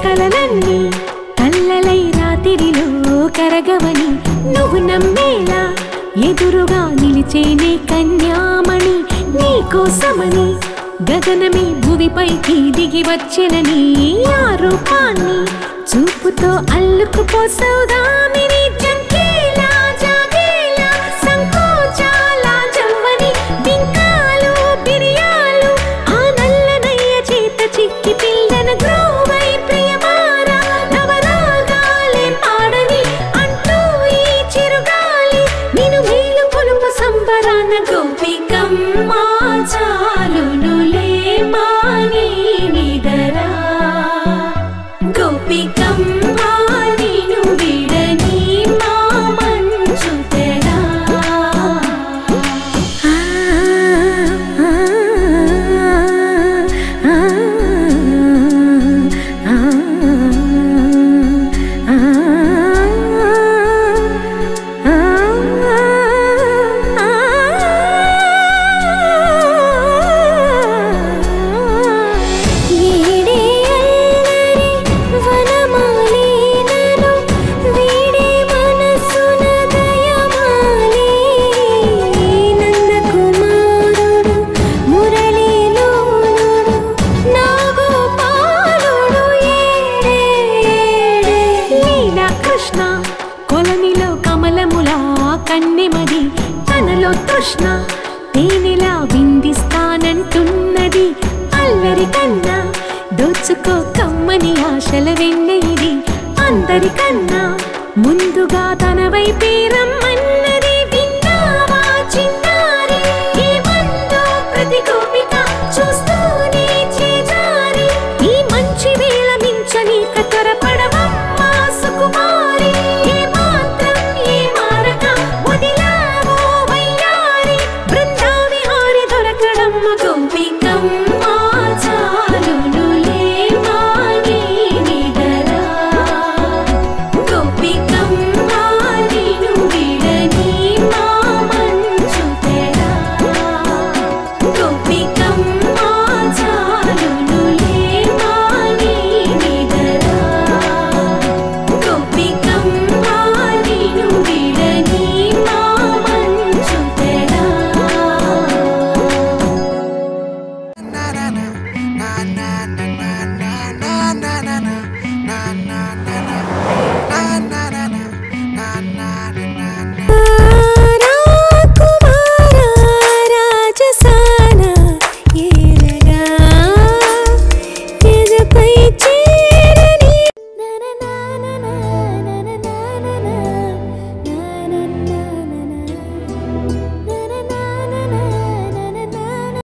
కలలన్నీ కల్లలై రాత్రిలో కరగవని నువ్వు నమ్మేలా ఎదురుగా నిలిచేనే కన్యామణి నీకోసమని గగనమే భూమిపైకి దిగి వచ్చెనని ఆ రూపాన్ని చూపుతో అల్లుకుపోసౌదామిని జంకేలా జాగేలా సంకోచాల జవ్వని బింకాలు బిరియాలు ఆ నల్లనయ్య చేత చిక్కి పిల్లన గ్రోవై ప్రియమారా నవరాగాలే పాడని అంటూ ఈ చిరుగాలి నిన్ను మేలు కొలుపు సంబరాన గోపికమ్మ చాలునులే మాని నిదరా గోపికమ్మ నిన్ను విడని మా మంచు తెరా కొలనిలో కమలములా కన్నెమది తనలో తృష్ణ తేనెలా విందిస్తానంటున్నది అల్లరి కన్నా దోచుకో కమ్మని ఆశల వెన్నె ఇది అందరికన్నా ముందుగా తన వైపే రమ్మని